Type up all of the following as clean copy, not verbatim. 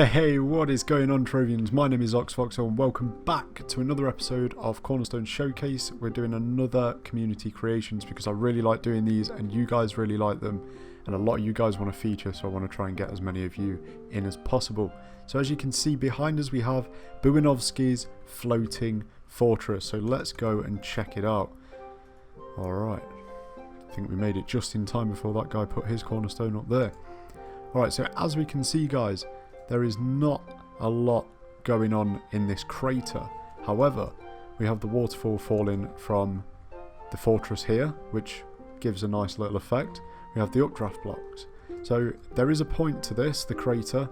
Hey, what is going on, Trovians? My name is Oxfoxel and welcome back to another episode of Cornerstone Showcase. We're doing another community creations because I really like doing these and you guys really like them, and a lot of you guys want to feature, so I want to try and get as many of you in as possible. So as you can see behind us we have Buinovsky's floating fortress, so let's go and check it out. Alright, I think we made it just in time before that guy put his cornerstone up there. Alright, so as we can see, guys, there is not a lot going on in this crater. However, we have the waterfall falling from the fortress here, which gives a nice little effect. We have the updraft blocks. So there is a point to this, the crater.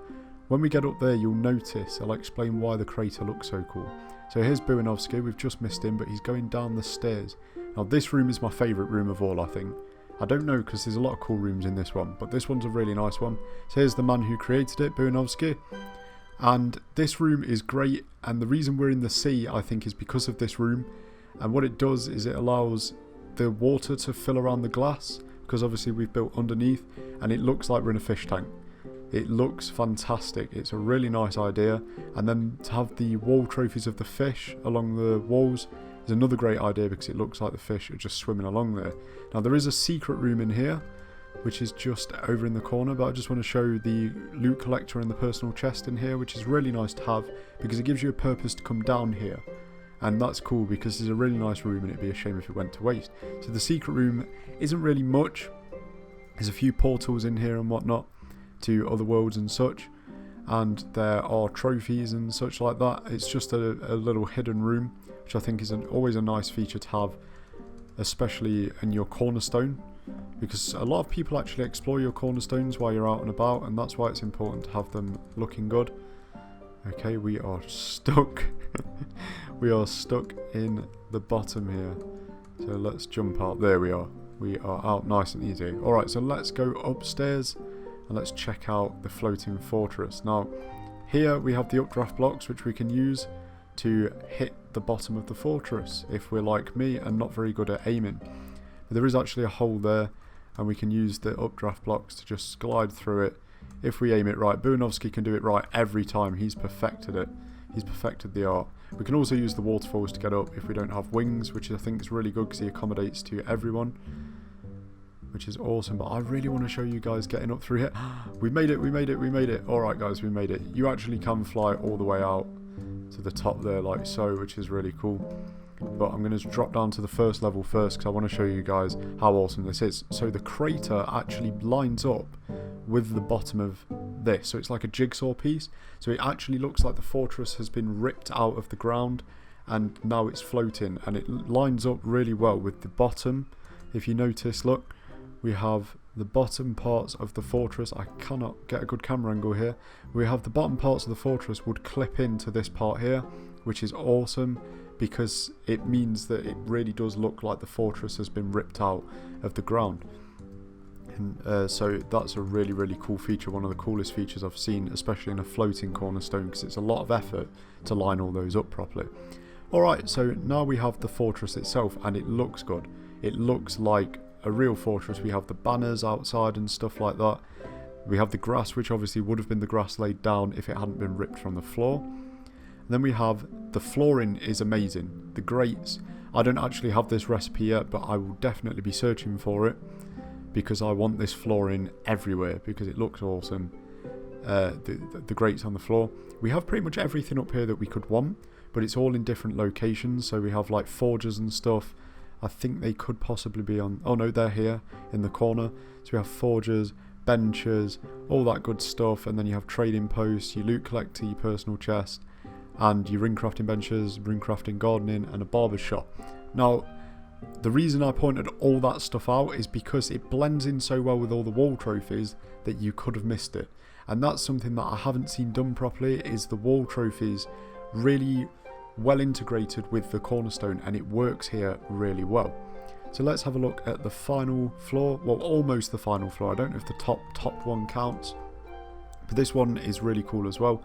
When we get up there, you'll notice, I'll explain why the crater looks so cool. So here's Buinovsky, we've just missed him, but he's going down the stairs. Now this room is my favourite room of all, I think. I don't know because there's a lot of cool rooms in this one, but this one's a really nice one. So here's the man who created it, Buinovsky. And this room is great, and the reason we're in the sea, I think, is because of this room. And what it does is it allows the water to fill around the glass, because obviously we've built underneath, and it looks like we're in a fish tank. It looks fantastic. It's a really nice idea. And then to have the wall trophies of the fish along the walls is another great idea, because it looks like the fish are just swimming along there. Now there is a secret room in here, which is just over in the corner, but I just want to show the loot collector and the personal chest in here, which is really nice to have because it gives you a purpose to come down here. And that's cool because it's a really nice room and it'd be a shame if it went to waste. So the secret room isn't really much. There's a few portals in here and whatnot to other worlds and such, and there are trophies and such like that. It's just a little hidden room, which I think is always a nice feature to have, especially in your cornerstone, because a lot of people actually explore your cornerstones while you're out and about, and that's why it's important to have them looking good. Okay, we are stuck. We are stuck in the bottom here, so let's jump out. There we are. We are out nice and easy. Alright, so let's go upstairs and let's check out the floating fortress. Now here we have the updraft blocks, which we can use to hit the bottom of the fortress if we're like me and not very good at aiming. But there is actually a hole there, and we can use the updraft blocks to just glide through it if we aim it right. Buinovsky can do it right every time. He's perfected it. He's perfected the art. We can also use the waterfalls to get up if we don't have wings, which I think is really good because he accommodates to everyone, which is awesome. But I really want to show you guys getting up through here. We made it, we made it, we made it. Alright guys, we made it. You actually can fly all the way out to the top there like so, which is really cool. But I'm going to drop down to the first level first because I want to show you guys how awesome this is. So the crater actually lines up with the bottom of this, so it's like a jigsaw piece. So it actually looks like the fortress has been ripped out of the ground and now it's floating, and it lines up really well with the bottom. If you notice, look, we have the bottom parts of the fortress. I cannot get a good camera angle here. We have the bottom parts of the fortress would clip into this part here, which is awesome because it means that it really does look like the fortress has been ripped out of the ground. And so that's a really, really cool feature, one of the coolest features I've seen, especially in a floating cornerstone, because it's a lot of effort to line all those up properly. Alright, so now we have the fortress itself, and it looks good. It looks like a real fortress. We have the banners outside and stuff like that. We have the grass, which obviously would have been the grass laid down if it hadn't been ripped from the floor. And then we have the flooring is amazing. The grates, I don't actually have this recipe yet, but I will definitely be searching for it because I want this flooring everywhere because it looks awesome. The grates on the floor. We have pretty much everything up here that we could want, but it's all in different locations. So we have like forges and stuff. I think they could possibly be on... Oh no, they're here in the corner. So we have forges, benches, all that good stuff. And then you have trading posts, your loot collector, your personal chest, and your ring crafting benches, ring crafting, gardening, and a barber shop. Now, the reason I pointed all that stuff out is because it blends in so well with all the wall trophies that you could have missed it. And that's something that I haven't seen done properly, is the wall trophies really well integrated with the cornerstone, and it works here really well. So let's have a look at the final floor. Well, almost the final floor. I don't know if the top one counts, but this one is really cool as well.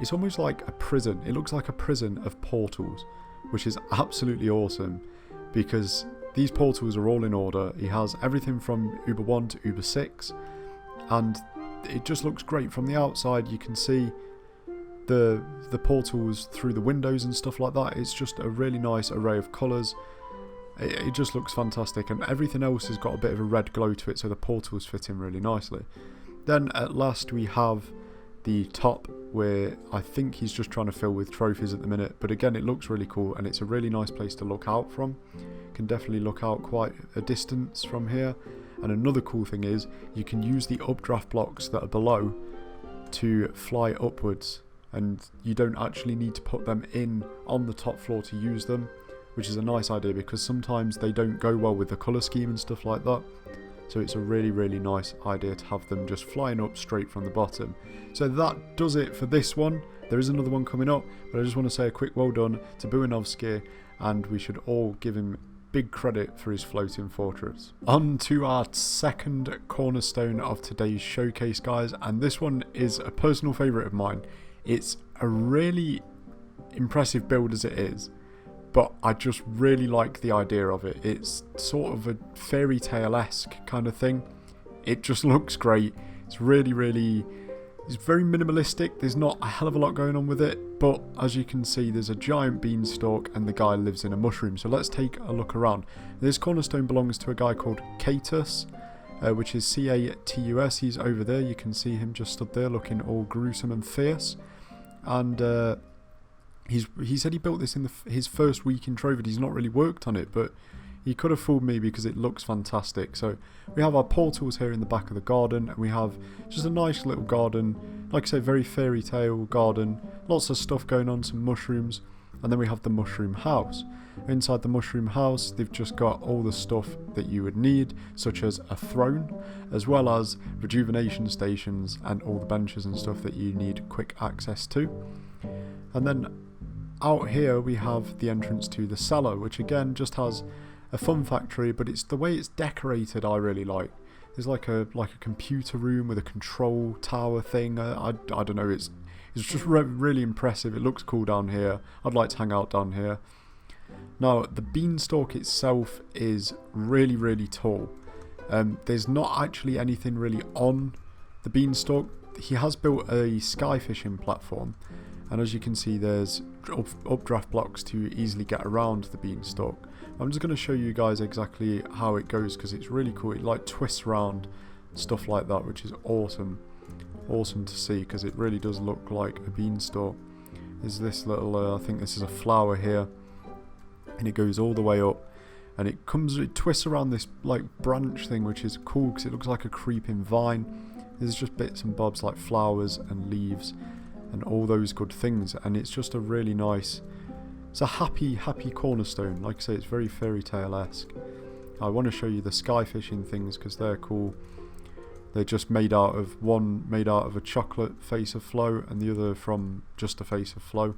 It's almost like a prison. It looks like a prison of portals, which is absolutely awesome because these portals are all in order. He has everything from Uber 1 to Uber 6, and it just looks great from the outside. You can see the portals through the windows and stuff like that. It's just a really nice array of colours. It just looks fantastic, and everything else has got a bit of a red glow to it, so the portals fit in really nicely. Then at last we have the top, where I think he's just trying to fill with trophies at the minute, but again it looks really cool, and it's a really nice place to look out from. You can definitely look out quite a distance from here. And another cool thing is you can use the updraft blocks that are below to fly upwards, and you don't actually need to put them in on the top floor to use them, which is a nice idea because sometimes they don't go well with the colour scheme and stuff like that. So it's a really, really nice idea to have them just flying up straight from the bottom. So that does it for this one. There is another one coming up, but I just want to say a quick well done to Buanovsky, and we should all give him big credit for his floating fortress. On to our second cornerstone of today's showcase, guys, and this one is a personal favourite of mine. It's a really impressive build as it is, but I just really like the idea of it. It's sort of a fairy tale-esque kind of thing. It just looks great. It's really, it's very minimalistic. There's not a hell of a lot going on with it, but as you can see, there's a giant beanstalk and the guy lives in a mushroom. So let's take a look around. This cornerstone belongs to a guy called Catus, which is C-A-T-U-S. He's over there. You can see him just stood there looking all gruesome and fierce. And he said he built this in his first week in Trove. He's not really worked on it, but he could have fooled me because it looks fantastic. So we have our portals here in the back of the garden, and we have just a nice little garden, like I say, very fairy tale garden, lots of stuff going on, some mushrooms, and then we have the mushroom house. Inside the mushroom house they've just got all the stuff that you would need, such as a throne, as well as rejuvenation stations and all the benches and stuff that you need quick access to. And then out here we have the entrance to the cellar, which again just has a fun factory, but it's the way it's decorated I really like. There's like a computer room with a control tower thing. I don't know, it's just really impressive. It looks cool down here. I'd like to hang out down here. Now the beanstalk itself is really tall. There's not actually anything really on the beanstalk. He has built a sky fishing platform, and as you can see there's updraft blocks to easily get around the beanstalk. I'm just going to show you guys exactly how it goes because it's really cool. It like twists around, stuff like that, which is awesome to see because it really does look like a beanstalk. There's this little I think this is a flower here, and it goes all the way up, and it twists around this like branch thing, which is cool because it looks like a creeping vine. There's just bits and bobs like flowers and leaves and all those good things, and it's just a really nice, it's a happy cornerstone. Like I say, it's very fairy tale-esque. I want to show you the sky fishing things because they're cool. They're just one made out of a chocolate face of flow and the other from just a face of flow.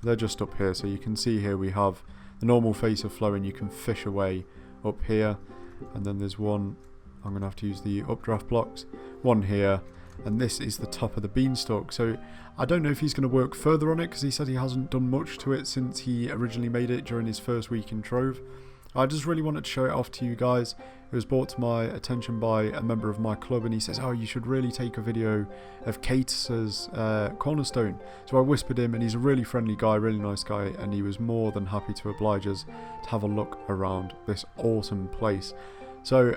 They're just up here, so you can see here we have the normal face of flow and you can fish away up here, and then there's one, I'm going to have to use the updraft blocks, one here, and this is the top of the beanstalk. So I don't know if he's going to work further on it because he said he hasn't done much to it since he originally made it during his first week in Trove. I just really wanted to show it off to you guys. It was brought to my attention by a member of my club, and he says, oh, you should really take a video of Catus's cornerstone. So I whispered him, and he's a really friendly guy, really nice guy, and he was more than happy to oblige us to have a look around this awesome place. So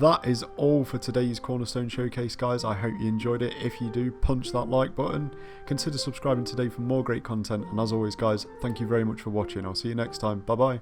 that is all for today's Cornerstone Showcase, guys. I hope you enjoyed it. If you do, punch that like button. Consider subscribing today for more great content. And as always, guys, thank you very much for watching. I'll see you next time. Bye-bye.